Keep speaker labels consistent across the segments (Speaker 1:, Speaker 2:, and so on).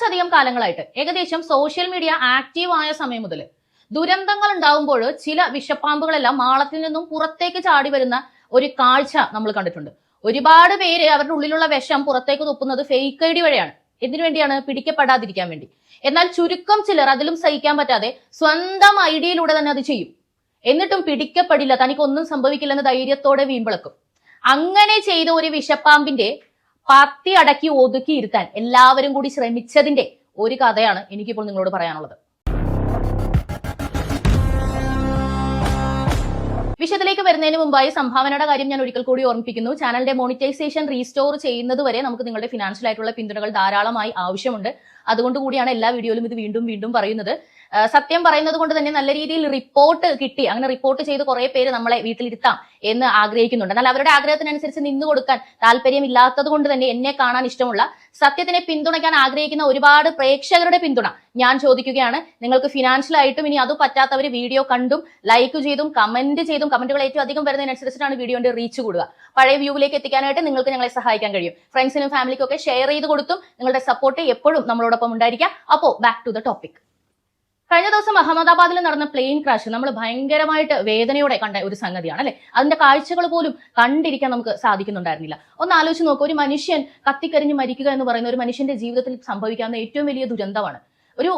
Speaker 1: കുറച്ചധികം കാലങ്ങളായിട്ട് ഏകദേശം സോഷ്യൽ മീഡിയ ആക്റ്റീവ് ആയ സമയം മുതൽ ദുരന്തങ്ങൾ ഉണ്ടാവുമ്പോൾ ചില വിഷപ്പാമ്പുകളെല്ലാം മാളത്തിൽ നിന്നും പുറത്തേക്ക് ചാടി വരുന്ന ഒരു കാഴ്ച നമ്മൾ കണ്ടിട്ടുണ്ട്. ഒരുപാട് പേര് അവരുടെ ഉള്ളിലുള്ള വിഷം പുറത്തേക്ക് തുപ്പുന്നത് ഫേക്ക് ഐഡി വഴിയാണ്. എന്തിനു വേണ്ടിയാണ്? പിടിക്കപ്പെടാതിരിക്കാൻ വേണ്ടി. എന്നാൽ ചുരുക്കം ചിലർ അതിലും സഹിക്കാൻ പറ്റാതെ സ്വന്തം ഐഡിയയിലൂടെ തന്നെ അത് ചെയ്യും. എന്നിട്ടും പിടിക്കപ്പെടില്ല, തനിക്കൊന്നും സംഭവിക്കില്ലെന്ന് ധൈര്യത്തോടെ വീമ്പിളക്കും. അങ്ങനെ ചെയ്ത ഒരു വിഷപ്പാമ്പിന്റെ പത്തി അടക്കി ഒതുക്കി ഇരുത്താൻ എല്ലാവരും കൂടി ശ്രമിച്ചതിന്റെ ഒരു കഥയാണ് എനിക്കിപ്പോൾ നിങ്ങളോട് പറയാനുള്ളത്. വിഷയത്തിലേക്ക് വരുന്നതിന് മുമ്പായി സംഭാവനയുടെ കാര്യം ഞാൻ ഒരിക്കൽ കൂടി ഓർമ്മിപ്പിക്കുന്നു. ചാനലിന്റെ മോണിറ്റൈസേഷൻ റീസ്റ്റോർ ചെയ്യുന്നത് വരെ നമുക്ക് നിങ്ങളുടെ ഫിനാൻഷ്യൽ ആയിട്ടുള്ള പിന്തുണകൾ ധാരാളമായി ആവശ്യമുണ്ട്. അതുകൊണ്ട് കൂടിയാണ് എല്ലാ വീഡിയോയിലും ഇത് വീണ്ടും വീണ്ടും പറയുന്നത്. സത്യം പറയുന്നത് കൊണ്ട് തന്നെ നല്ല രീതിയിൽ റിപ്പോർട്ട് കിട്ടി, അങ്ങനെ റിപ്പോർട്ട് ചെയ്ത് കുറെ പേര് നമ്മളെ വീട്ടിലിരുത്താം എന്ന് ആഗ്രഹിക്കുന്നുണ്ട്. എന്നാൽ അവരുടെ ആഗ്രഹത്തിനനുസരിച്ച് നിന്നു കൊടുക്കാൻ താല്പര്യമില്ലാത്തത് കൊണ്ട് തന്നെ എന്നെ കാണാൻ ഇഷ്ടമുള്ള, സത്യത്തിനെ പിന്തുണയ്ക്കാൻ ആഗ്രഹിക്കുന്ന ഒരുപാട് പ്രേക്ഷകരുടെ പിന്തുണ ഞാൻ ചോദിക്കുകയാണ്. നിങ്ങൾക്ക് ഫിനാൻഷ്യൽ ആയിട്ടും ഇനി അത് പറ്റാത്തവർ വീഡിയോ കണ്ടും ലൈക്ക് ചെയ്തും കമന്റ് ചെയ്തും, കമന്റുകൾ ഏറ്റവും അധികം വരുന്നതിനനുസരിച്ചിട്ടാണ് വീഡിയോന്റെ റീച്ച് കൂടുക. പഴയ വ്യൂവിലേക്ക് എത്തിക്കാനായിട്ട് നിങ്ങൾക്ക് ഞങ്ങളെ സഹായിക്കാൻ കഴിയും. ഫ്രണ്ട്സിനും ഫാമിലിക്കും ഒക്കെ ഷെയർ ചെയ്ത് കൊടുത്തും നിങ്ങളുടെ സപ്പോർട്ട് എപ്പോഴും നമ്മളോടൊപ്പം ഉണ്ടായിരിക്കാം. അപ്പോ ബാക്ക് ടു ദ ടോപ്പിക്. കഴിഞ്ഞ ദിവസം അഹമ്മദാബാദിൽ നടന്ന പ്ലെയിൻ ക്രാഷ് നമ്മൾ ഭയങ്കരമായിട്ട് വേദനയോടെ കണ്ട ഒരു സംഗതിയാണ് അല്ലെ. അതിന്റെ കാഴ്ചകൾ പോലും കണ്ടിരിക്കാൻ നമുക്ക് സാധിക്കുന്നുണ്ടായിരുന്നില്ല. ഒന്ന് ആലോചിച്ച് നോക്കുക, ഒരു മനുഷ്യൻ കത്തിക്കരിഞ്ഞ് മരിക്കുക എന്ന് പറയുന്ന ഒരു മനുഷ്യന്റെ ജീവിതത്തിൽ സംഭവിക്കാവുന്ന ഏറ്റവും വലിയ ദുരന്തമാണ്.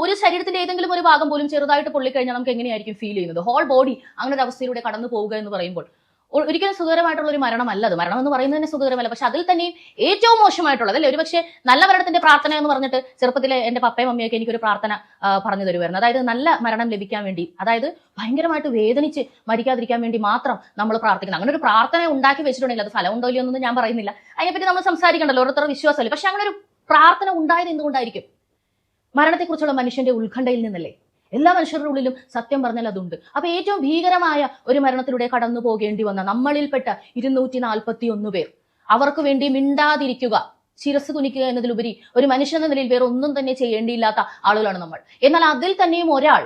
Speaker 1: ഒരു ശരീരത്തിന്റെ ഏതെങ്കിലും ഒരു ഭാഗം പോലും ചെറുതായിട്ട് പൊള്ളിക്കഴിഞ്ഞാൽ നമുക്ക് എങ്ങനെയായിരിക്കും ഫീൽ ചെയ്യുന്നത്? ഹോൾ ബോഡി അങ്ങനെ ഒരു അവസ്ഥയിലൂടെ കടന്നു പോവുക എന്ന് പറയുമ്പോൾ ഒരിക്കലും സുഖകരമായിട്ടുള്ള ഒരു മരണമല്ല അത്. മരണം എന്ന് പറയുന്നത് തന്നെ സുഖകരമല്ല. പക്ഷെ അതിൽ തന്നെയും ഏറ്റവും മോശമായിട്ടുള്ളത് അല്ലെ, ഒരുപക്ഷെ നല്ല മരണത്തിന്റെ പ്രാർത്ഥന എന്ന് പറഞ്ഞിട്ട് ചെറുപ്പത്തിലെ എന്റെ പപ്പയും അമ്മയൊക്കെ എനിക്കൊരു പ്രാർത്ഥന പറഞ്ഞു തരുമായിരുന്നു. അതായത് നല്ല മരണം ലഭിക്കാൻ വേണ്ടി, അതായത് ഭയങ്കരമായിട്ട് വേദനിച്ച് മരിക്കാതിരിക്കാൻ വേണ്ടി മാത്രം നമ്മൾ പ്രാർത്ഥിക്കണം. അങ്ങനെ ഒരു പ്രാർത്ഥന ഉണ്ടാക്കി വെച്ചിട്ടുണ്ടെങ്കിൽ അത് ഫലം ഉണ്ടോ ഇല്ലയോ എന്നൊന്നും ഞാൻ പറയുന്നില്ല, അതിനെപ്പറ്റി നമ്മൾ സംസാരിക്കണ്ടല്ലോ, ഓരോരുത്തരുടെ വിശ്വാസമല്ലേ. പക്ഷെ അങ്ങനെ ഒരു പ്രാർത്ഥന ഉണ്ടായത് എന്തുകൊണ്ടായിരിക്കും? മരണത്തെക്കുറിച്ചുള്ള മനുഷ്യന്റെ ഉത്കണ്ഠയിൽ നിന്നല്ലേ. എല്ലാ മനുഷ്യരുടെ ഉള്ളിലും സത്യം പറഞ്ഞാൽ അതുണ്ട്. അപ്പൊ ഏറ്റവും ഭീകരമായ ഒരു മരണത്തിലൂടെ കടന്നു പോകേണ്ടി വന്ന നമ്മളിൽപ്പെട്ട 241 പേർ, അവർക്ക് വേണ്ടി മിണ്ടാതിരിക്കുക, ശിരസ് തുനിക്കുക എന്നതിലുപരി ഒരു മനുഷ്യൻ എന്ന നിലയിൽ വേറെ ഒന്നും തന്നെ ചെയ്യേണ്ടിയില്ലാത്ത ആളുകളാണ് നമ്മൾ. എന്നാൽ അതിൽ തന്നെയും ഒരാൾ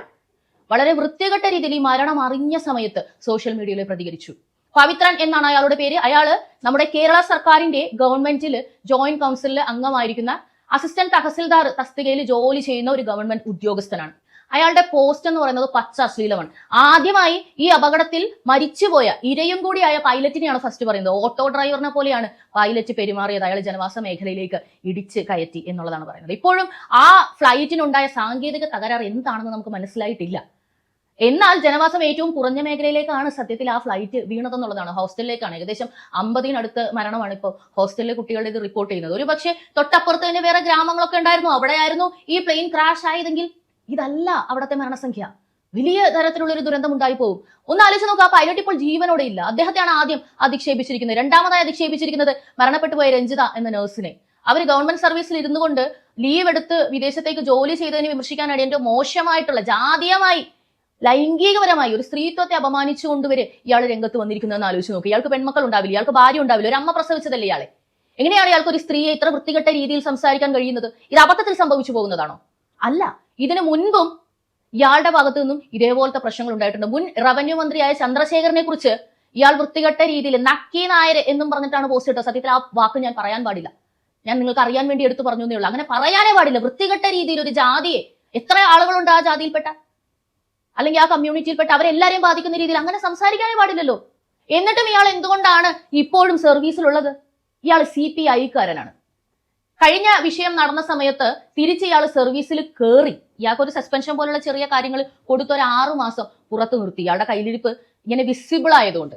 Speaker 1: വളരെ വൃത്തികെട്ട രീതിയിൽ ഈ മരണം അറിഞ്ഞ സമയത്ത് സോഷ്യൽ മീഡിയയിൽ പ്രതികരിച്ചു. പവിത്രൻ എന്നാണ് അയാളുടെ പേര്. അയാള് നമ്മുടെ കേരള സർക്കാരിന്റെ ഗവൺമെന്റിൽ ജോയിന്റ് കൗൺസിലിൽ അംഗമായിരിക്കുന്ന അസിസ്റ്റന്റ് തഹസിൽദാർ തസ്തികയിൽ ജോലി ചെയ്യുന്ന ഒരു ഗവൺമെന്റ് ഉദ്യോഗസ്ഥനാണ്. അയാളുടെ പോസ്റ്റ് എന്ന് പറയുന്നത് പച്ച അശ്ലീലമാണ്. ആദ്യമായി ഈ അപകടത്തിൽ മരിച്ചുപോയ ഇരയും കൂടിയായ പൈലറ്റിനെയാണ് ഫസ്റ്റ് പറയുന്നത്. ഓട്ടോ ഡ്രൈവറിനെ പോലെയാണ് പൈലറ്റ് പെരുമാറിയത്. അയാൾ ജനവാസ മേഖലയിലേക്ക് ഇടിച്ച് കയറ്റി എന്നുള്ളതാണ് പറയുന്നത്. ഇപ്പോഴും ആ ഫ്ലൈറ്റിനുണ്ടായ സാങ്കേതിക തകരാറ് എന്താണെന്ന് നമുക്ക് മനസ്സിലായിട്ടില്ല. എന്നാൽ ജനവാസം ഏറ്റവും കുറഞ്ഞ മേഖലയിലേക്കാണ് സത്യത്തിൽ ആ ഫ്ലൈറ്റ് വീണതെന്നുള്ളതാണ്. ഹോസ്റ്റലിലേക്കാണ്. ഏകദേശം 50-നടുത്ത് മരണമാണ് ഇപ്പോൾ ഹോസ്റ്റലിലെ കുട്ടികളുടെ ഇത് റിപ്പോർട്ട് ചെയ്യുന്നത്. ഒരു പക്ഷേ തൊട്ടപ്പുറത്ത് തന്നെ വേറെ ഗ്രാമങ്ങളൊക്കെ ഉണ്ടായിരുന്നു, അവിടെയായിരുന്നു ഈ പ്ലെയിൻ ക്രാഷ് ആയതെങ്കിൽ ഇതല്ല അവിടുത്തെ മരണസംഖ്യ. വലിയ തരത്തിലുള്ള ഒരു ദുരന്തം ഉണ്ടായി പോകും. ഒന്ന് ആലോചിച്ച് നോക്കുക, ആ പൈലറ്റ് ഇപ്പോൾ ജീവനോടെ ഇല്ല. അദ്ദേഹത്തെയാണ് ആദ്യം അധിക്ഷേപിച്ചിരിക്കുന്നത്. രണ്ടാമതായി അധിക്ഷേപിച്ചിരിക്കുന്നത് മരണപ്പെട്ടു പോയ രഞ്ജിത എന്ന നഴ്സിനെ. അവർ ഗവൺമെന്റ് സർവീസിൽ ഇരുന്നു കൊണ്ട് ലീവ് എടുത്ത് വിദേശത്തേക്ക് ജോലി ചെയ്തതിന് വിമർശിക്കാനാണ് ഏറ്റവും മോശമായിട്ടുള്ള, ജാതീയമായി ലൈംഗികപരമായി ഒരു സ്ത്രീത്വത്തെ അപമാനിച്ചുകൊണ്ടുവരെ ഇയാൾ രംഗത്ത് വന്നിരിക്കുന്നതെന്ന് ആലോചിച്ച് നോക്കുക. ഇയാൾക്ക് പെൺമക്കൾ ഉണ്ടാവില്ല, ഇയാൾക്ക് ഭാര്യ ഉണ്ടാവില്ല, ഒരു അമ്മ പ്രസവിച്ചതല്ലേ ഇയാളെ. എങ്ങനെയാണ് ഇയാൾക്ക് ഒരു സ്ത്രീയെ ഇത്ര വൃത്തികെട്ട രീതിയിൽ സംസാരിക്കാൻ കഴിയുന്നത്? ഇത് അബദ്ധത്തിൽ സംഭവിച്ചു പോകുന്നതാണോ? അല്ല. ഇതിനു മുൻപും ഇയാളുടെ ഭാഗത്തു നിന്നും ഇതേപോലത്തെ പ്രശ്നങ്ങൾ ഉണ്ടായിട്ടുണ്ട്. മുൻ റവന്യൂ മന്ത്രിയായ ചന്ദ്രശേഖരനെ കുറിച്ച് ഇയാൾ വൃത്തികെട്ട രീതിയിൽ നക്കി നായർ എന്നും പറഞ്ഞിട്ടാണ് പോസ്റ്റ് ഇട്ടത്. സത്യത്തിൽ ആ വാക്ക് ഞാൻ പറയാൻ പാടില്ല, ഞാൻ നിങ്ങൾക്ക് അറിയാൻ വേണ്ടി എടുത്തു പറഞ്ഞു എന്നേ ഉള്ളൂ. അങ്ങനെ പറയാനേ പാടില്ല. വൃത്തികെട്ട രീതിയിൽ ഒരു ജാതിയെ, എത്ര ആളുകളുണ്ട് ആ ജാതിയിൽപ്പെട്ട അല്ലെങ്കിൽ ആ കമ്മ്യൂണിറ്റിയിൽപ്പെട്ട, അവരെല്ലാരെയും ബാധിക്കുന്ന രീതിയിൽ അങ്ങനെ സംസാരിക്കാനേ പാടില്ലല്ലോ. എന്നിട്ടും ഇയാൾ എന്തുകൊണ്ടാണ് ഇപ്പോഴും സർവീസിലുള്ളത്? ഇയാൾ CPI-കാരനാണ്. കഴിഞ്ഞ വിഷയം നടന്ന സമയത്ത് തിരിച്ച് ഇയാൾ സർവീസിൽ കയറി. ഇയാൾക്കൊരു സസ്പെൻഷൻ പോലുള്ള ചെറിയ കാര്യങ്ങൾ കൊടുത്തൊരു 6 മാസം പുറത്തു നിർത്തി. ഇയാളുടെ കയ്യിലിരിപ്പ് ഇങ്ങനെ വിസിബിൾ ആയതുകൊണ്ട്.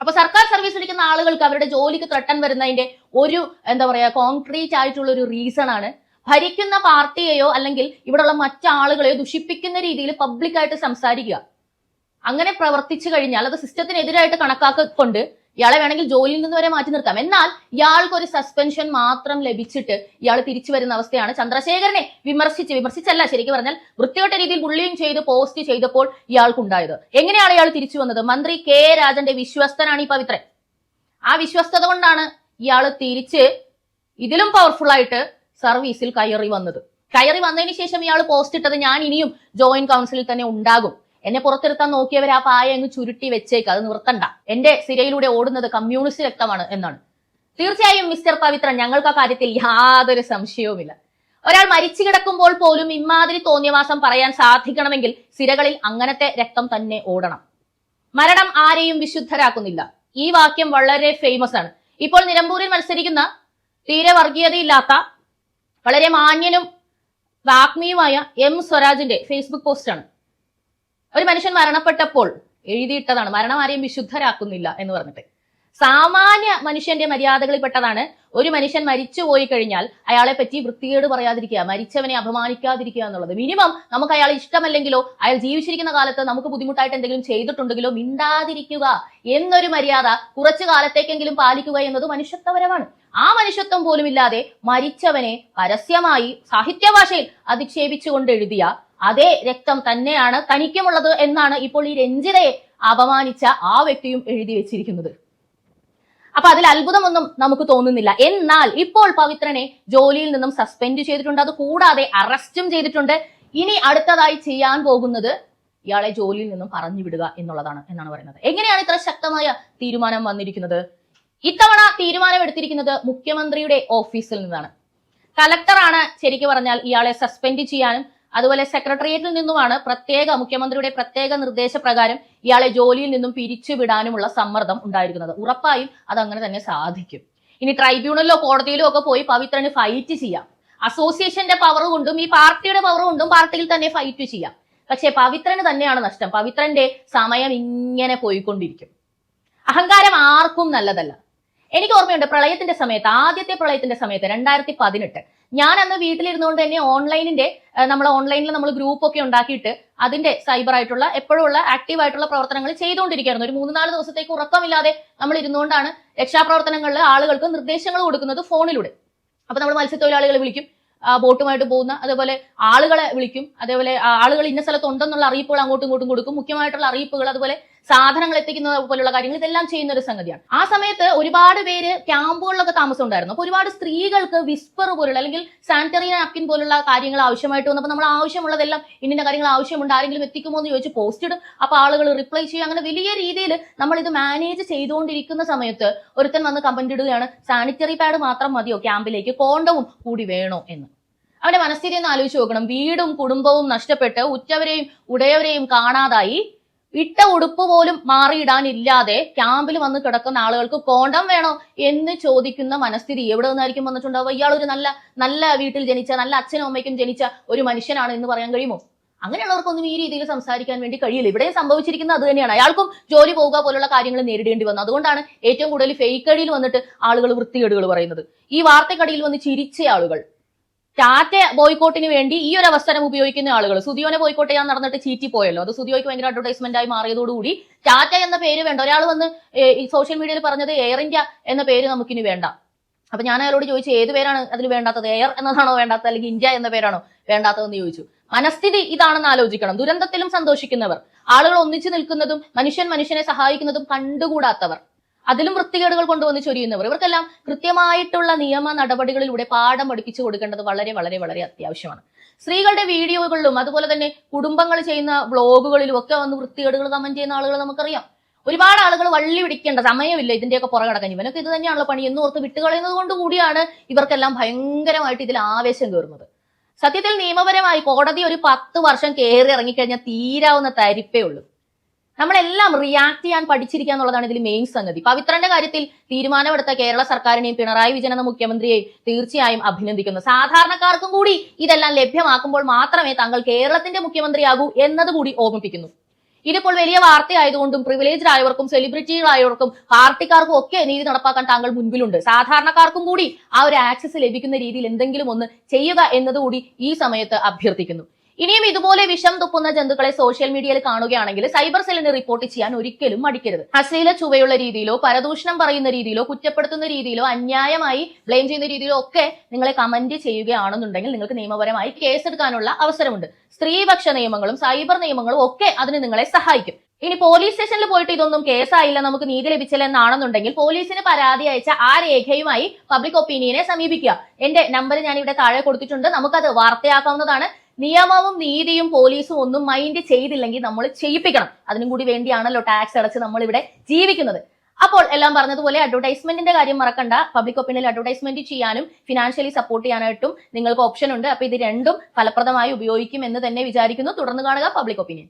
Speaker 1: അപ്പൊ സർക്കാർ സർവീസിലിരിക്കുന്ന ആളുകൾക്ക് അവരുടെ ജോലിക്ക് ത്രട്ടൻ വരുന്നതിന്റെ ഒരു കോൺക്രീറ്റ് ആയിട്ടുള്ള ഒരു റീസൺ ആണ് ഭരിക്കുന്ന പാർട്ടിയെയോ അല്ലെങ്കിൽ ഇവിടെയുള്ള മറ്റാളുകളെയോ ദുഷിപ്പിക്കുന്ന രീതിയിൽ പബ്ലിക്കായിട്ട് സംസാരിക്കുക. അങ്ങനെ പ്രവർത്തിച്ചു കഴിഞ്ഞാൽ അത് സിസ്റ്റത്തിനെതിരായിട്ട് കണക്കാക്കിക്കൊണ്ട് ഇയാളെ വേണമെങ്കിൽ ജോലിയിൽ നിന്ന് വരെ മാറ്റി നിർത്താം. എന്നാൽ ഇയാൾക്ക് ഒരു സസ്പെൻഷൻ മാത്രം ലഭിച്ചിട്ട് ഇയാൾ തിരിച്ചു വരുന്ന അവസ്ഥയാണ്. ചന്ദ്രശേഖരനെ വിമർശിച്ചല്ല, ശരിക്കും പറഞ്ഞാൽ വൃത്തികെട്ട രീതിയിൽ ബുള്ളിയും ചെയ്ത് പോസ്റ്റ് ചെയ്തപ്പോൾ ഇയാൾക്കുണ്ടായത്. എങ്ങനെയാണ് ഇയാൾ തിരിച്ചു വന്നത്? മന്ത്രി കെ രാജന്റെ വിശ്വസ്തനാണ് ഈ പവിത്രൻ. ആ വിശ്വസ്തത കൊണ്ടാണ് ഇയാൾ തിരിച്ച് ഇതിലും പവർഫുൾ ആയിട്ട് സർവീസിൽ കയറി വന്നതിന് ശേഷം ഇയാൾ പോസ്റ്റ് ഇട്ടത്, ഞാൻ ഇനിയും ജോയിന്റ് കൗൺസിലിൽ തന്നെ ഉണ്ടാകും, എന്നെ പുറത്തിരുത്താൻ നോക്കിയവർ ആ പായ അങ്ങ് ചുരുട്ടി വെച്ചേക്ക്, അത് നിർത്തണ്ട, എന്റെ സിരയിലൂടെ ഓടുന്നത് കമ്മ്യൂണിസ്റ്റ് രക്തമാണ് എന്നാണ്. തീർച്ചയായും മിസ്റ്റർ പവിത്രൻ, ഞങ്ങൾക്ക് ആ കാര്യത്തിൽ യാതൊരു സംശയവുമില്ല. ഒരാൾ മരിച്ചു കിടക്കുമ്പോൾ പോലും ഇമാതിരി തോന്നിയവാസം പറയാൻ സാധിക്കണമെങ്കിൽ സിരകളിൽ അങ്ങനത്തെ രക്തം തന്നെ ഓടണം. മരണം ആരെയും വിശുദ്ധരാക്കുന്നില്ല. ഈ വാക്യം വളരെ ഫേമസ് ആണ്. ഇപ്പോൾ നിലമ്പൂരിൽ മത്സരിക്കുന്ന തീരെ വർഗീയതയില്ലാത്ത വളരെ മാന്യനും വാഗ്മിയുമായ എം സ്വരാജിന്റെ ഫേസ്ബുക്ക് പോസ്റ്റാണ്. ഒരു മനുഷ്യൻ മരണപ്പെട്ടപ്പോൾ എഴുതിയിട്ടതാണ് മരണം ആരെയും വിശുദ്ധരാക്കുന്നില്ല എന്ന് പറഞ്ഞിട്ട്. സാമാന്യ മനുഷ്യന്റെ മര്യാദകളിൽപ്പെട്ടതാണ് ഒരു മനുഷ്യൻ മരിച്ചു പോയി കഴിഞ്ഞാൽ അയാളെ പറ്റി വൃത്തികേട് പറയാതിരിക്കുക, മരിച്ചവനെ അപമാനിക്കാതിരിക്കുക എന്നുള്ളത്. മിനിമം നമുക്ക് അയാൾ ഇഷ്ടമല്ലെങ്കിലോ അയാൾ ജീവിച്ചിരിക്കുന്ന കാലത്ത് നമുക്ക് ബുദ്ധിമുട്ടായിട്ട് എന്തെങ്കിലും ചെയ്തിട്ടുണ്ടെങ്കിലോ മിണ്ടാതിരിക്കുക എന്നൊരു മര്യാദ കുറച്ചു കാലത്തേക്കെങ്കിലും പാലിക്കുക എന്നത് മനുഷ്യത്വപരമാണ്. ആ മനുഷ്യത്വം പോലും ഇല്ലാതെ മരിച്ചവനെ പരസ്യമായി സാഹിത്യഭാഷയിൽ അധിക്ഷേപിച്ചുകൊണ്ട് എഴുതിയ അതേ രക്തം തന്നെയാണ് തനിക്കുമുള്ളത് എന്നാണ് ഇപ്പോൾ ഈ രഞ്ജിതയെ അപമാനിച്ച ആ വ്യക്തിയും എഴുതി വെച്ചിരിക്കുന്നത്. അപ്പൊ അതിൽ അത്ഭുതമൊന്നും നമുക്ക് തോന്നുന്നില്ല. എന്നാൽ ഇപ്പോൾ പവിത്രനെ ജോലിയിൽ നിന്നും സസ്പെൻഡ് ചെയ്തിട്ടുണ്ട്. അത് കൂടാതെ അറസ്റ്റും ചെയ്തിട്ടുണ്ട്. ഇനി അടുത്തതായി ചെയ്യാൻ പോകുന്നത് ഇയാളെ ജോലിയിൽ നിന്നും പറഞ്ഞു വിടുക എന്നുള്ളതാണ് എന്നാണ് പറയുന്നത്. എങ്ങനെയാണ് ഇത്ര ശക്തമായ തീരുമാനം വന്നിരിക്കുന്നത്? ഇത്തവണ തീരുമാനം എടുത്തിരിക്കുന്നത് മുഖ്യമന്ത്രിയുടെ ഓഫീസിൽ നിന്നാണ്. കലക്ടറാണ് ശരിക്കും പറഞ്ഞാൽ ഇയാളെ സസ്പെൻഡ് ചെയ്യാനും അതുപോലെ സെക്രട്ടേറിയറ്റിൽ നിന്നുമാണ് മുഖ്യമന്ത്രിയുടെ പ്രത്യേക നിർദ്ദേശപ്രകാരം ഇയാളെ ജോലിയിൽ നിന്നും പിരിച്ചുവിടാനുമുള്ള സമ്മർദ്ദം ഉണ്ടായിരിക്കുന്നത്. ഉറപ്പായും അതങ്ങനെ തന്നെ സാധിക്കും. ഇനി ട്രൈബ്യൂണലിലോ കോടതിയിലോ ഒക്കെ പോയി പവിത്രന് ഫൈറ്റ് ചെയ്യാം. അസോസിയേഷന്റെ പവർ കൊണ്ടും ഈ പാർട്ടിയുടെ പവർ കൊണ്ടും പാർട്ടിയിൽ തന്നെ ഫൈറ്റ് ചെയ്യാം. പക്ഷെ പവിത്രന് തന്നെയാണ് നഷ്ടം. പവിത്രന്റെ സമയം ഇങ്ങനെ പോയിക്കൊണ്ടിരിക്കും. അഹങ്കാരം ആർക്കും നല്ലതല്ല. എനിക്ക് ഓർമ്മയുണ്ട് ആദ്യത്തെ പ്രളയത്തിന്റെ സമയത്ത് 2018 ഞാൻ അന്ന് വീട്ടിലിരുന്നുകൊണ്ട് തന്നെ ഓൺലൈനിൽ നമ്മൾ ഗ്രൂപ്പ് ഒക്കെ ഉണ്ടാക്കിയിട്ട് അതിന്റെ സൈബർ ആയിട്ടുള്ള എപ്പോഴുള്ള ആക്റ്റീവ് ആയിട്ടുള്ള പ്രവർത്തനങ്ങൾ ചെയ്തുകൊണ്ടിരിക്കുകയായിരുന്നു. ഒരു 3-4 ദിവസത്തേക്ക് ഉറക്കമില്ലാതെ നമ്മൾ ഇരുന്നുകൊണ്ടാണ് രക്ഷാപ്രവർത്തനങ്ങളിൽ ആളുകൾക്ക് നിർദ്ദേശങ്ങൾ കൊടുക്കുന്നത് ഫോണിലൂടെ. അപ്പൊ നമ്മൾ മത്സ്യത്തൊഴിലാളികളെ വിളിക്കും, ബോട്ടുമായിട്ട് പോകുന്ന, അതേപോലെ ആളുകളെ വിളിക്കും, അതേപോലെ ആളുകൾ ഇന്ന സ്ഥലത്ത് ഉണ്ടെന്നുള്ള അറിയിപ്പുകൾ അങ്ങോട്ടും ഇങ്ങോട്ടും കൊടുക്കും, മുഖ്യമായിട്ടുള്ള അറിയിപ്പുകൾ, അതുപോലെ സാധനങ്ങൾ എത്തിക്കുന്ന പോലുള്ള കാര്യങ്ങൾ, ഇതെല്ലാം ചെയ്യുന്ന ഒരു സംഗതിയാണ്. ആ സമയത്ത് ഒരുപാട് പേര് ക്യാമ്പുകളിലൊക്കെ താമസം ഉണ്ടായിരുന്നു. അപ്പൊ ഒരുപാട് സ്ത്രീകൾക്ക് വിസ്പർ പോലുള്ള അല്ലെങ്കിൽ സാനിറ്ററി നാപ്കിൻ പോലുള്ള കാര്യങ്ങൾ ആവശ്യമായിട്ട് വന്നപ്പോൾ നമ്മൾ ആവശ്യമുള്ളതെല്ലാം ഇന്ന കാര്യങ്ങൾ ആവശ്യമുണ്ട്, ആരെങ്കിലും എത്തിക്കുമോ എന്ന് ചോദിച്ച് പോസ്റ്റ് ഇടും. അപ്പൊ ആളുകൾ റിപ്ലൈ ചെയ്യും. അങ്ങനെ വലിയ രീതിയിൽ നമ്മൾ ഇത് മാനേജ് ചെയ്തുകൊണ്ടിരിക്കുന്ന സമയത്ത് ഒരുത്തൻ വന്ന് കമന്റ് ഇടുകയാണ്, സാനിറ്ററി പാഡ് മാത്രം മതിയോ ക്യാമ്പിലേക്ക്, കോണ്ടവും കൂടി വേണോ എന്ന്. അവന്റെ മനസ്ഥിതി ഒന്ന് ആലോചിച്ച് നോക്കണം. വീടും കുടുംബവും നഷ്ടപ്പെട്ട് ഉറ്റവരെയും ഉടയവരെയും കാണാതായി ഇട്ട ഉടുപ്പ് പോലും മാറിയിടാനില്ലാതെ ക്യാമ്പിൽ വന്ന് കിടക്കുന്ന ആളുകൾക്ക് കോണ്ടം വേണോ എന്ന് ചോദിക്കുന്ന മനസ്ഥിതി എവിടെ നിന്നായിരിക്കും വന്നിട്ടുണ്ടാവുക? ഇയാളൊരു നല്ല വീട്ടിൽ ജനിച്ച, നല്ല അച്ഛനും അമ്മയ്ക്കും ജനിച്ച ഒരു മനുഷ്യനാണ് എന്ന് പറയാൻ കഴിയുമോ? അങ്ങനെയുള്ളവർക്കൊന്നും ഈ രീതിയിൽ സംസാരിക്കാൻ വേണ്ടി കഴിയില്ല. ഇവിടെയും സംഭവിച്ചിരിക്കുന്നത് അത് തന്നെയാണ്. അയാൾക്കും ജോലി പോവുക പോലുള്ള കാര്യങ്ങൾ നേരിടേണ്ടി വന്നു. അതുകൊണ്ടാണ് ഏറ്റവും കൂടുതൽ ഫേക്ക് അടിയിൽ വന്നിട്ട് ആളുകൾ വൃത്തികേടുകൾ പറയുന്നത്. ഈ വാർത്തക്കടിയിൽ വന്ന് ചിരിച്ച ആളുകൾ, ടാറ്റ ബോയ്ക്കോട്ടിന് വേണ്ടി ഈ ഒരു അവസരം ഉപയോഗിക്കുന്ന ആളുകൾ, സുദിയോനെ ബോയ്ക്കോട്ട് ചെയ്യാൻ നടന്നിട്ട് ചീറ്റി പോയല്ലോ, അത് സുദിയോയ്ക്ക് ഭയങ്കര അഡ്വർടൈസ്മെന്റ് ആയി മാറിയതോടുകൂടി ടാറ്റ എന്ന പേര് വേണ്ട. ഒരാൾ വന്ന് ഈ സോഷ്യൽ മീഡിയയിൽ പറഞ്ഞത് എയർ ഇന്ത്യ എന്ന പേര് നമുക്കിനി വേണ്ട. അപ്പൊ ഞാൻ അയാളോട് ചോദിച്ചു, ഏത് പേരാണ് അതിൽ വേണ്ടാത്തത്? എയർ എന്നതാണോ വേണ്ടാത്തത്, അല്ലെങ്കിൽ ഇന്ത്യ എന്ന പേരാണോ വേണ്ടാത്തതെന്ന് ചോദിച്ചു. മനസ്ഥിതി ഇതാണെന്ന് ആലോചിക്കണം. ദുരന്തത്തിലും സന്തോഷിക്കുന്നവർ, ആളുകൾ ഒന്നിച്ചു നിൽക്കുന്നതും മനുഷ്യനെ സഹായിക്കുന്നതും കണ്ടുകൂടാത്തവർ, അതിലും വൃത്തികേടുകൾ കൊണ്ടുവന്ന് ചൊരിയുന്നവർ, ഇവർക്കെല്ലാം കൃത്യമായിട്ടുള്ള നിയമ നടപടികളിലൂടെ പാഠം പഠിപ്പിച്ചു കൊടുക്കേണ്ടത് വളരെ വളരെ വളരെ അത്യാവശ്യമാണ്. സ്ത്രീകളുടെ വീഡിയോകളിലും അതുപോലെ തന്നെ കുടുംബങ്ങൾ ചെയ്യുന്ന വ്ളോഗുകളിലും ഒക്കെ വന്ന് വൃത്തികേടുകൾ കമന്റ് ചെയ്യുന്ന ആളുകൾ നമുക്കറിയാം. ഒരുപാട് ആളുകൾ വള്ളി പിടിക്കേണ്ട സമയമില്ല ഇതിന്റെയൊക്കെ പുറകടക്കാൻ. ഇവനൊക്കെ ഇത് തന്നെയാണല്ലോ പണി എന്നോർത്ത് വിട്ടുകളയുന്നത് കൊണ്ട് കൂടിയാണ് ഇവർക്കെല്ലാം ഭയങ്കരമായിട്ട് ഇതിൽ ആവേശം കയറുന്നത്. സത്യത്തിൽ നിയമപരമായി കോടതി ഒരു 10 വർഷം കയറി ഇറങ്ങിക്കഴിഞ്ഞാൽ തീരാവുന്ന തരിപ്പേ ഉള്ളൂ. നമ്മളെല്ലാം റിയാക്ട് ചെയ്യാൻ പഠിച്ചിരിക്കുക എന്നുള്ളതാണ് ഇതിൽ മെയിൻ സംഗതി. പവിത്രന്റെ കാര്യത്തിൽ തീരുമാനമെടുത്ത കേരള സർക്കാരിനെയും പിണറായി വിജയൻ എന്ന മുഖ്യമന്ത്രിയെയും തീർച്ചയായും അഭിനന്ദിക്കുന്നു. സാധാരണക്കാർക്കും കൂടി ഇതെല്ലാം ലഭ്യമാക്കുമ്പോൾ മാത്രമേ താങ്കൾ കേരളത്തിന്റെ മുഖ്യമന്ത്രിയാകൂ എന്നത് കൂടി ഓർമ്മിപ്പിക്കുന്നു. ഇതിപ്പോൾ വലിയ വാർത്തയായതുകൊണ്ടും പ്രിവിലേജ്ഡ് ആയവർക്കും സെലിബ്രിറ്റികളായവർക്കും പാർട്ടിക്കാർക്കും ഒക്കെ നീതി നടപ്പാക്കാൻ താങ്കൾ മുൻപിലുണ്ട്. സാധാരണക്കാർക്കും കൂടി ആ ഒരു ആക്സസ് ലഭിക്കുന്ന രീതിയിൽ എന്തെങ്കിലും ഒന്ന് ചെയ്യുക എന്നതുകൂടി ഈ സമയത്ത് അഭ്യർത്ഥിക്കുന്നു. ഇനിയും ഇതുപോലെ വിഷം തുപ്പുന്ന ജന്തുക്കളെ സോഷ്യൽ മീഡിയയിൽ കാണുകയാണെങ്കിൽ സൈബർ സെല്ലിന് റിപ്പോർട്ട് ചെയ്യാൻ ഒരിക്കലും മടിക്കരുത്. അശ്ലീല ചുവയുള്ള രീതിയിലോ പരദൂഷണം പറയുന്ന രീതിയിലോ കുറ്റപ്പെടുത്തുന്ന രീതിയിലോ അന്യായമായി ബ്ലെയിം ചെയ്യുന്ന രീതിയിലോ ഒക്കെ നിങ്ങളെ കമന്റ് ചെയ്യുകയാണെന്നുണ്ടെങ്കിൽ നിങ്ങൾക്ക് നിയമപരമായി കേസെടുക്കാനുള്ള അവസരമുണ്ട്. സ്ത്രീപക്ഷ നിയമങ്ങളും സൈബർ നിയമങ്ങളും ഒക്കെ അതിന് നിങ്ങളെ സഹായിക്കും. ഇനി പോലീസ് സ്റ്റേഷനിൽ പോയിട്ട് ഇതൊന്നും കേസായില്ല, നമുക്ക് നീതി ലഭിച്ചില്ല എന്നാണെന്നുണ്ടെങ്കിൽ പോലീസിന് പരാതി അയച്ച ആ രേഖയുമായി പബ്ലിക് ഒപ്പീനിയനെ സമീപിക്കുക. എന്റെ നമ്പർ ഞാൻ ഇവിടെ താഴെ കൊടുത്തിട്ടുണ്ട്. നമുക്കത് വാർത്തയാക്കാവുന്നതാണ്. നിയമവും നീതിയും പോലീസും ഒന്നും മൈൻഡ് ചെയ്തില്ലെങ്കിൽ നമ്മൾ ചെയ്യിപ്പിക്കണം. അതിനും കൂടി വേണ്ടിയാണല്ലോ ടാക്സ് അടച്ച് നമ്മൾ ഇവിടെ ജീവിക്കുന്നത്. അപ്പോൾ എല്ലാം പറഞ്ഞതുപോലെ അഡ്വർടൈസ്മെന്റിന്റെ കാര്യം മറക്കണ്ട. പബ്ലിക് ഒപ്പീനിയനിൽ അഡ്വർടൈസ്മെന്റ് ചെയ്യാനും ഫിനാൻഷ്യലി സപ്പോർട്ട് ചെയ്യാനായിട്ടും നിങ്ങൾക്ക് ഓപ്ഷൻ ഉണ്ട്. അപ്പൊ ഇത് രണ്ടും ഫലപ്രദമായി ഉപയോഗിക്കും എന്ന് തന്നെ വിചാരിക്കുന്നു. തുടർന്ന് കാണുക പബ്ലിക് ഒപ്പീനിയൻ.